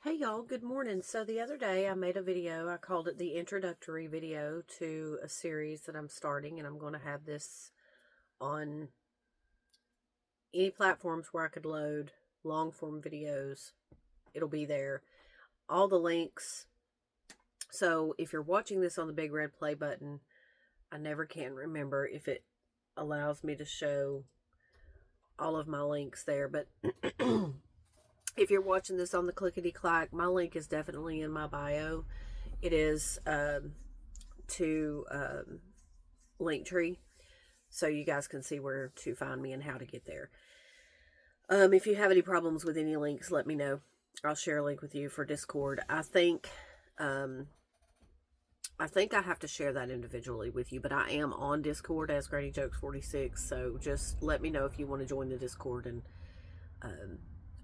Hey y'all, good morning. So the other day I made a video. I called it the introductory video to a series that I'm starting, and I'm going to have this on any platforms where I could load long form videos. It'll be there. All the links. So if you're watching this on the big red play button, I never can remember if it allows me to show all of my links there, but if you're watching this on the clickety clack, my link is definitely in my bio. It is to Linktree, so you guys can see where to find me and how to get there. If you have any problems with any links, let me know. I'll share a link with you for Discord. I think I have to share that individually with you, but I am on Discord as Granny Jokes 46. So just let me know if you want to join the Discord, and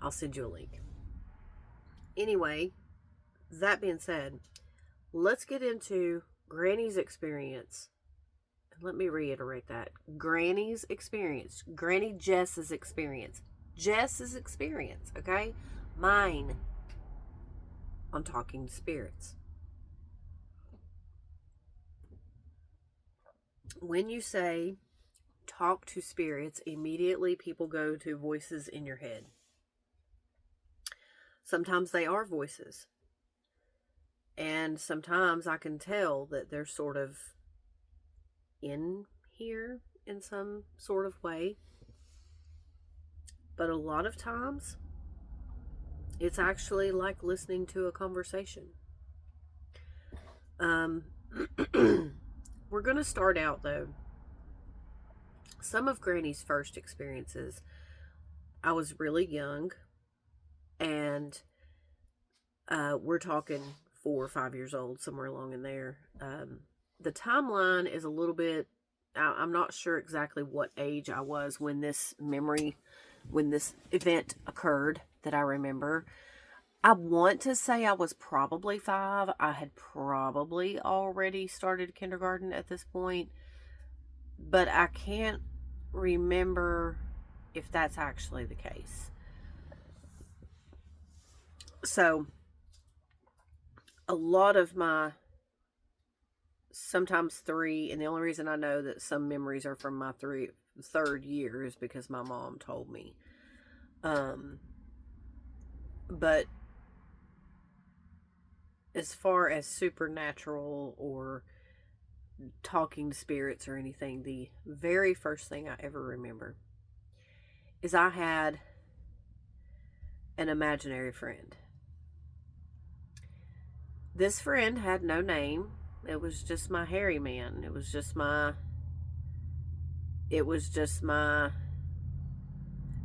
I'll send you a link. Anyway, that being said, let's get into Granny's experience. Let me reiterate that. Granny's experience. Granny Jess's experience. Jess's experience, okay? Mine on talking to spirits. When you say talk to spirits, immediately people go to voices in your head. Sometimes they are voices. And sometimes I can tell that they're sort of in here in some sort of way. But a lot of times, it's actually like listening to a conversation. We're going to start out, though. Some of Granny's first experiences, I was really young, and we're talking 4 or 5 years old, somewhere along in there. The timeline is a little bit, I'm not sure exactly what age I was when this event occurred that I remember. I want to say I was probably 5. I had probably already started kindergarten at this point, but I can't remember if that's actually the case. So, a lot of my, sometimes 3, and the only reason I know that some memories are from my 3rd year is because my mom told me. But as far as supernatural or talking to spirits or anything, the very first thing I ever remember is I had an imaginary friend. This friend had no name. It was just my hairy man. It was just my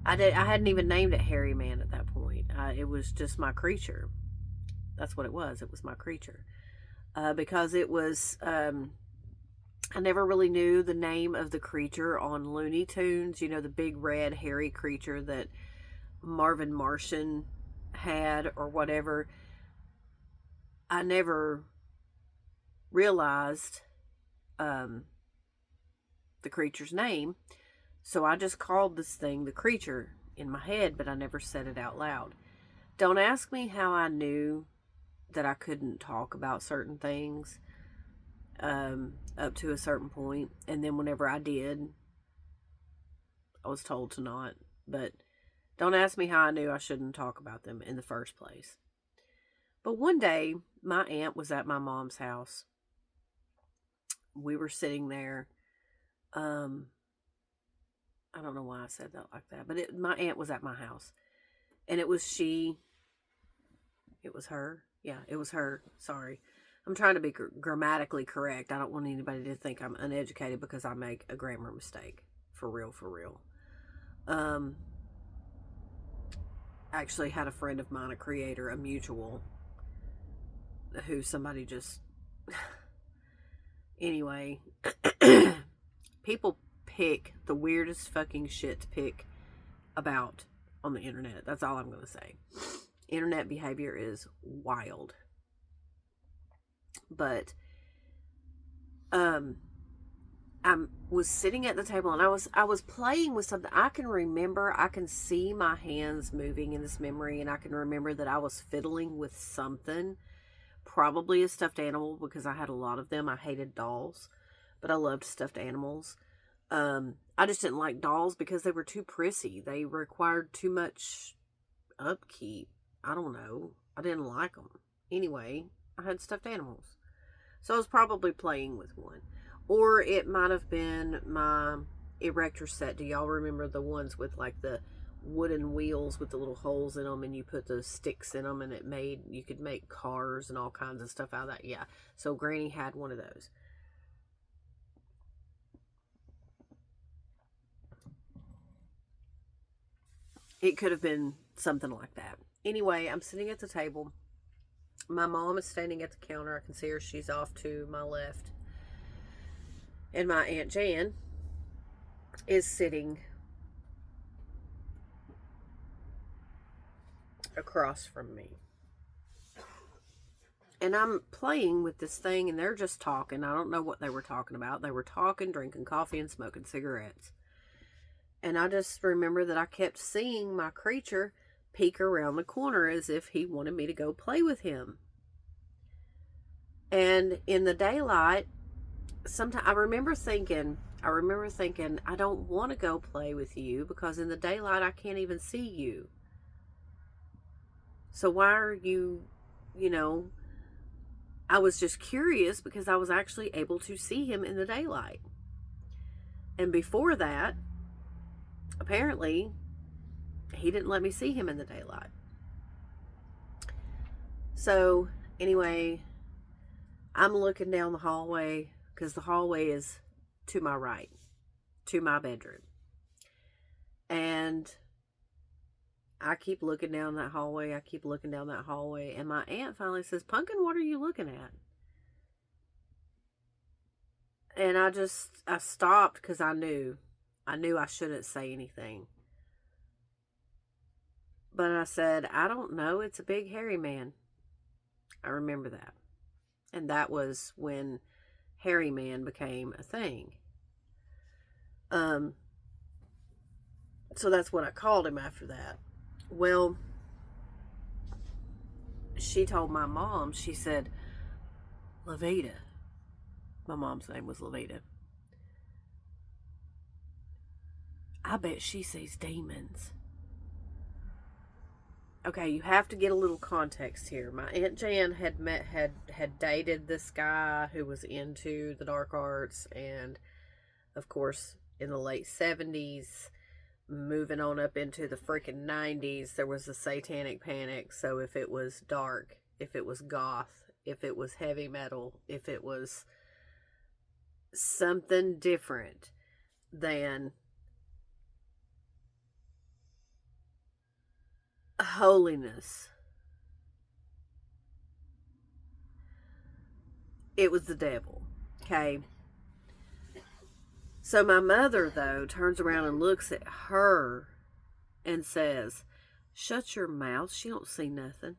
I hadn't even named it Hairy Man at that point. It was just my creature. That's what it was. It was my creature. Because it was, I never really knew the name of the creature on Looney Tunes. You know, the big red hairy creature that Marvin Martian had or whatever. I never realized the creature's name. So I just called this thing the creature in my head, but I never said it out loud. Don't ask me how I knew that I couldn't talk about certain things up to a certain point. And then whenever I did, I was told to not. But don't ask me how I knew I shouldn't talk about them in the first place. But one day, my aunt was at my mom's house. We were sitting there. I don't know why I said that like that, but my aunt was at my house, and it was her. Yeah, it was her. Sorry. I'm trying to be grammatically correct. I don't want anybody to think I'm uneducated because I make a grammar mistake. For real, for real. Actually had a friend of mine, a creator, a mutual, who somebody just... Anyway, people pick the weirdest fucking shit to pick about on the internet. That's all I'm going to say. Internet behavior is wild. But I was sitting at the table and I was playing with something. I can remember, I can see my hands moving in this memory, and I can remember that I was fiddling with something, probably a stuffed animal, because I had a lot of them. I hated dolls, but I loved stuffed animals. I just didn't like dolls because they were too prissy. They required too much upkeep. I don't know. I didn't like them. Anyway, I had stuffed animals. So I was probably playing with one. Or it might have been my erector set. Do y'all remember the ones with like the wooden wheels with the little holes in them, and you put the sticks in them, and you could make cars and all kinds of stuff out of that? Yeah. So Granny had one of those. It could have been something like that. Anyway, I'm sitting at the table. My mom is standing at the counter. I can see her. She's off to my left. And my Aunt Jan is sitting across from me. And I'm playing with this thing, and they're just talking. I don't know what they were talking about. They were talking, drinking coffee, and smoking cigarettes. And I just remember that I kept seeing my creature peek around the corner as if he wanted me to go play with him. And in the daylight, sometimes I remember thinking, I don't want to go play with you because in the daylight I can't even see you. So why are you, I was just curious because I was actually able to see him in the daylight. And before that, apparently, he didn't let me see him in the daylight. So, anyway, I'm looking down the hallway because the hallway is to my right, to my bedroom. And I keep looking down that hallway. And my aunt finally says, "Pumpkin, what are you looking at?" And I stopped because I knew I shouldn't say anything. But I said, "I don't know. It's a big hairy man." I remember that. And that was when hairy man became a thing. So that's what I called him after that. Well, she told my mom, she said, "Levita," my mom's name was Levita, "I bet she sees demons." Okay, you have to get a little context here. My Aunt Jan had dated this guy who was into the dark arts, and of course in the late 70s, moving on up into the freaking 90s, there was a satanic panic. So if it was dark, if it was goth, if it was heavy metal, if it was something different than holiness, it was the devil. Okay. So my mother, though, turns around and looks at her and says, "Shut your mouth. She don't see nothing.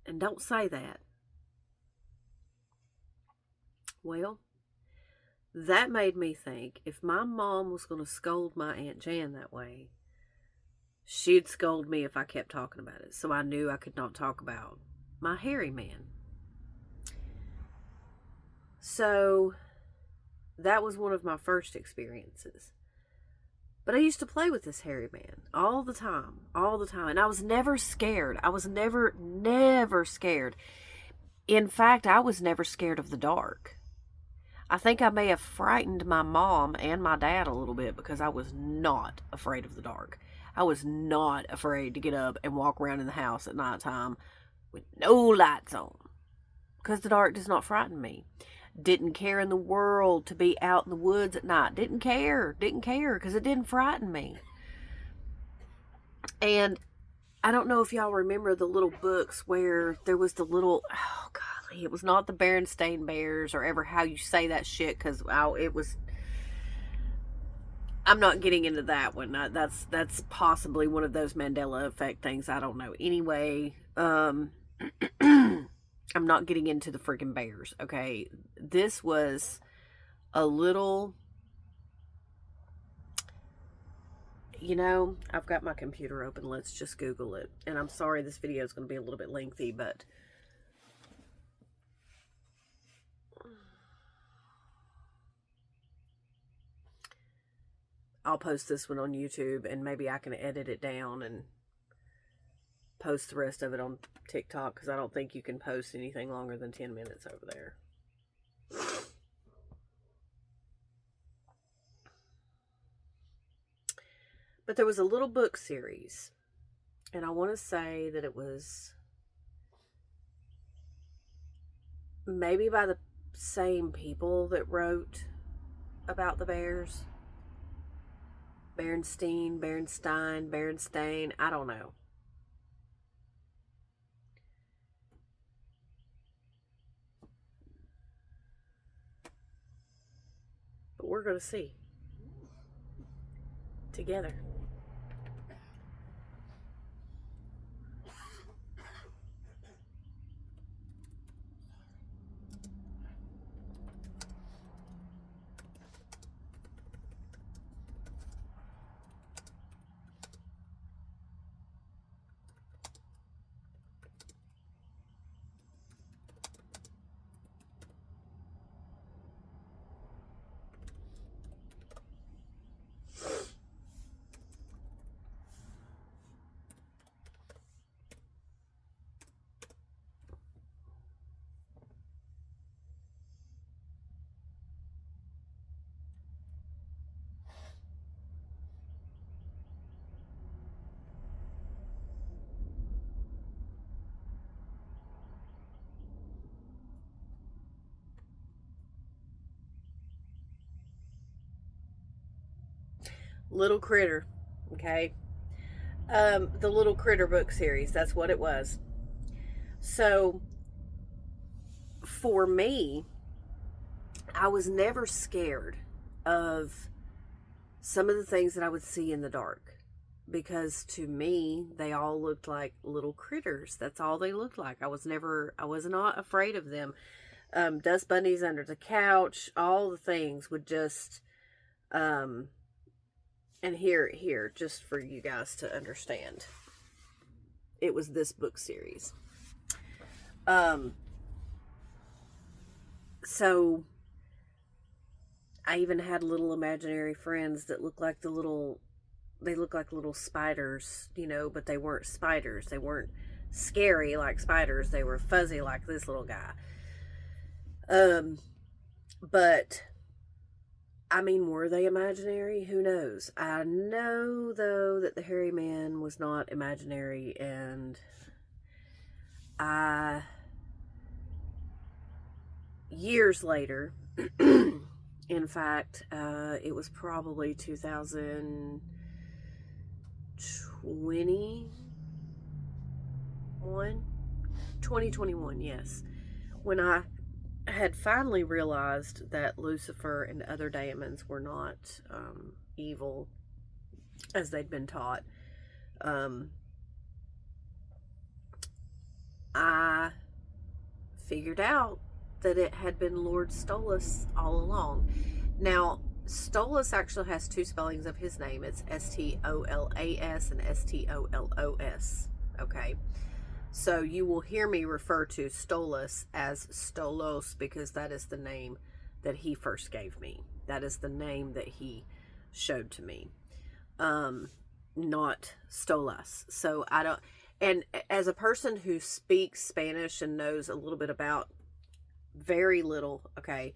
And don't say that." Well, that made me think, if my mom was going to scold my Aunt Jan that way, she'd scold me if I kept talking about it. So I knew I could not talk about my hairy man. So that was one of my first experiences. But I used to play with this hairy man all the time. And I was never scared. I was never scared. In fact, I was never scared of the dark. I think I may have frightened my mom and my dad a little bit because I was not afraid of the dark. I was not afraid to get up and walk around in the house at nighttime with no lights on, because the dark does not frighten me. Didn't care in the world to be out in the woods at night. Didn't care because it didn't frighten me. And I don't know if y'all remember the little books where there was the little, oh golly, it was not the Berenstain Bears or ever how you say that shit, because it was, I'm not getting into that one. That's possibly one of those Mandela effect things. I don't know. Anyway, I'm not getting into the freaking bears, okay? This was a little, I've got my computer open. Let's just Google it. And I'm sorry this video is going to be a little bit lengthy, but I'll post this one on YouTube, and maybe I can edit it down and post the rest of it on TikTok, because I don't think you can post anything longer than 10 minutes over there. But there was a little book series, and I want to say that it was maybe by the same people that wrote about the bears. Berenstain, I don't know. But we're going to see together. Little Critter, okay? The Little Critter book series, that's what it was. So, for me, I was never scared of some of the things that I would see in the dark, because to me, they all looked like little critters. That's all they looked like. I was not afraid of them. Dust bunnies under the couch, all the things would just, and here, just for you guys to understand, it was this book series. So I even had little imaginary friends that looked like little spiders, but they weren't spiders. They weren't scary like spiders. They were fuzzy like this little guy. But I mean, were they imaginary? Who knows? I know, though, that the hairy man was not imaginary, and years later, in fact, it was probably 2021, yes, when I had finally realized that Lucifer and other daemons were not evil as they'd been taught. I figured out that it had been Lord Stolas all along. Now, Stolas actually has two spellings of his name. It's Stolas and Stolos. Okay. So you will hear me refer to Stolas as Stolos, because that is the name that he first gave me. That is the name that he showed to me. Not Stolas. So I don't, and as a person who speaks Spanish and knows a little bit about, very little, okay,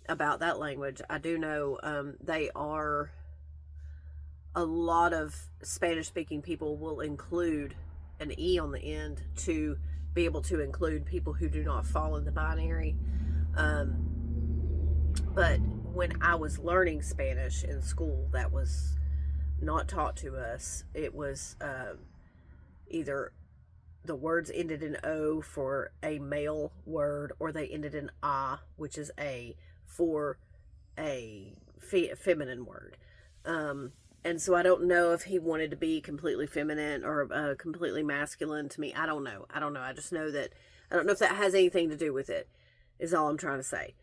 about that language, I do know they are, a lot of Spanish speaking people will include an E on the end to be able to include people who do not fall in the binary. But when I was learning Spanish in school, that was not taught to us. It was either the words ended in O for a male word, or they ended in A, which is A, for a feminine word. And so I don't know if he wanted to be completely feminine or completely masculine to me. I don't know. I just know that I don't know if that has anything to do with it, is all I'm trying to say.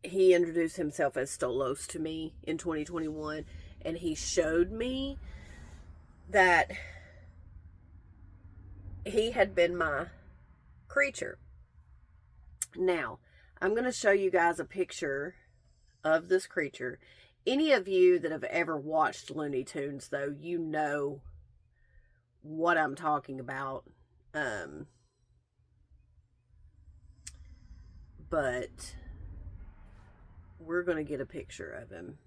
He introduced himself as Stolos to me in 2021, and he showed me that he had been my creature. Now, I'm going to show you guys a picture of this creature. Any of you that have ever watched Looney Tunes, though, you know what I'm talking about. But we're going to get a picture of him.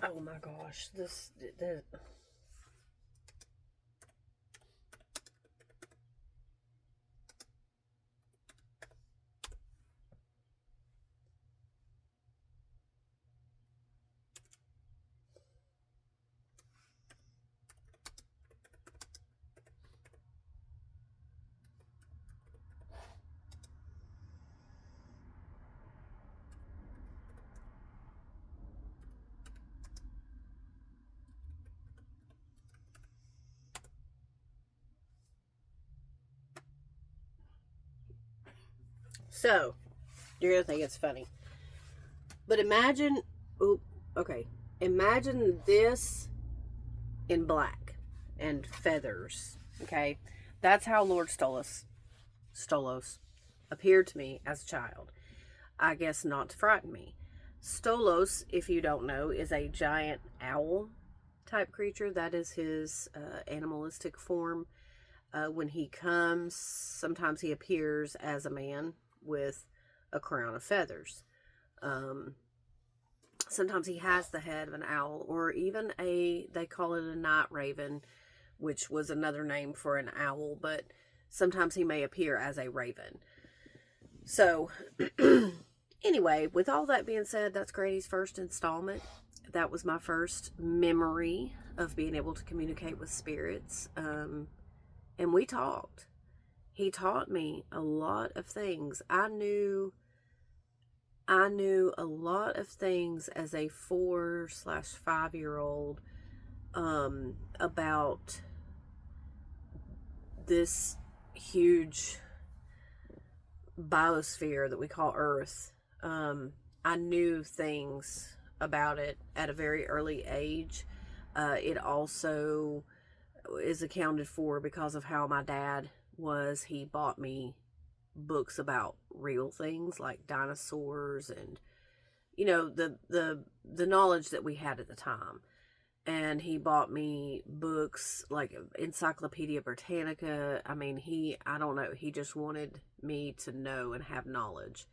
Oh my gosh, this so you're gonna think it's funny, but imagine, imagine this in black and feathers. Okay, that's how Lord Stolos appeared to me as a child. I guess not to frighten me. Stolos, if you don't know, is a giant owl type creature. That is his animalistic form. When he comes, sometimes he appears as a man with a crown of feathers. Sometimes he has the head of an owl, or even they call it a night raven, which was another name for an owl, but sometimes he may appear as a raven. So, anyway, with all that being said, that's Grady's first installment. That was my first memory of being able to communicate with spirits. And we talked. He taught me a lot of things. I knew a lot of things as a 4/5-year-old about this huge biosphere that we call Earth. I knew things about it at a very early age. It also is accounted for because of how my dad was. He bought me books about real things like dinosaurs and the knowledge that we had at the time. And he bought me books like Encyclopedia Britannica. I mean, I don't know, he just wanted me to know and have knowledge.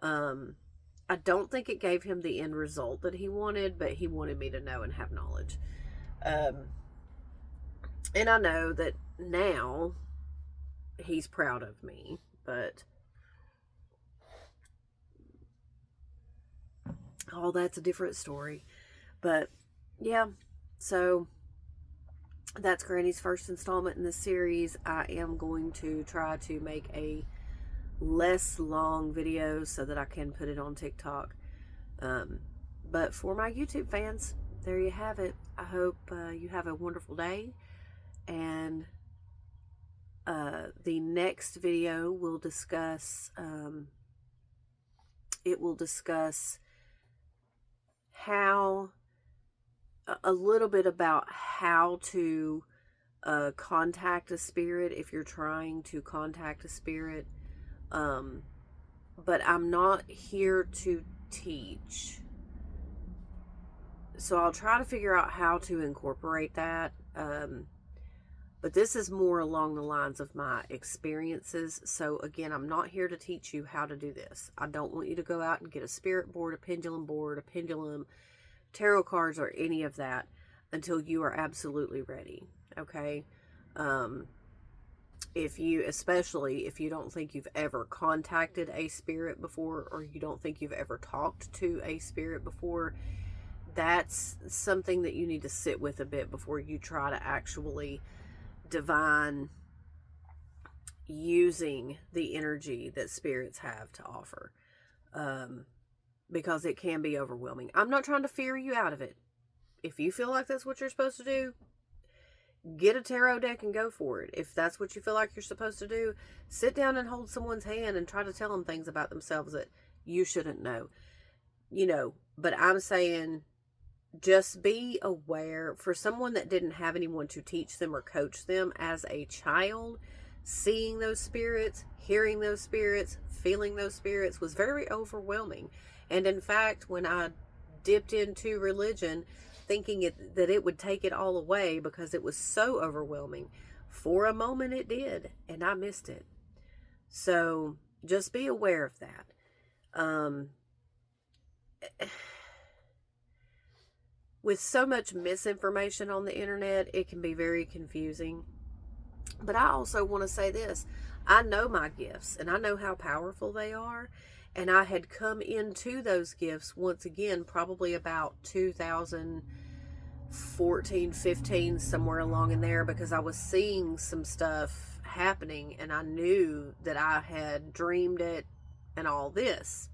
I don't think it gave him the end result that he wanted, but he wanted me to know and have knowledge. And I know that now he's proud of me, but that's a different story. But yeah, so that's Granny's first installment in this series. I am going to try to make a less long video so that I can put it on TikTok. But for my YouTube fans, there you have it. I hope you have a wonderful day. And the next video will discuss how a little bit about how to contact a spirit if you're trying to contact a spirit. But I'm not here to teach, so I'll try to figure out how to incorporate that. But this is more along the lines of my experiences. So again, I'm not here to teach you how to do this. I don't want you to go out and get a spirit board, a pendulum, tarot cards, or any of that until you are absolutely ready. Okay? Especially if you don't think you've ever contacted a spirit before, or you don't think you've ever talked to a spirit before, that's something that you need to sit with a bit before you try to actually divine using the energy that spirits have to offer, because it can be overwhelming. I'm not trying to fear you out of it. If you feel like that's what you're supposed to do, get a tarot deck and go for it. If that's what you feel like you're supposed to do, sit down and hold someone's hand and try to tell them things about themselves that you shouldn't know. But I'm saying, just be aware. For someone that didn't have anyone to teach them or coach them as a child, seeing those spirits, hearing those spirits, feeling those spirits was very overwhelming. And in fact, when I dipped into religion thinking that it would take it all away because it was so overwhelming, for a moment it did, and I missed it. So just be aware of that. With so much misinformation on the internet, it can be very confusing. But I also want to say this. I know my gifts, and I know how powerful they are. And I had come into those gifts once again, probably about 2014, 15, somewhere along in there, because I was seeing some stuff happening, and I knew that I had dreamed it and all this.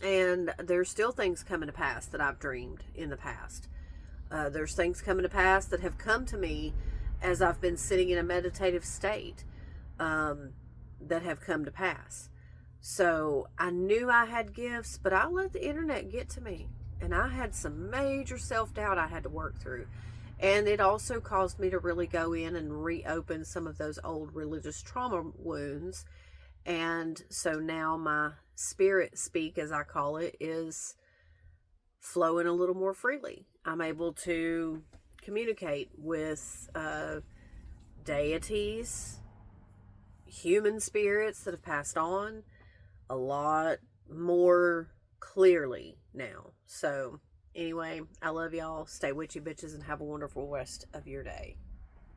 And there's still things coming to pass that I've dreamed in the past. There's things coming to pass that have come to me as I've been sitting in a meditative state, that have come to pass. So I knew I had gifts, but I let the internet get to me. And I had some major self-doubt I had to work through. And it also caused me to really go in and reopen some of those old religious trauma wounds. And so now my spirit speak, as I call it, is flowing a little more freely. I'm able to communicate with deities, human spirits that have passed on, a lot more clearly now. So anyway, I love y'all. Stay witchy bitches and have a wonderful rest of your day.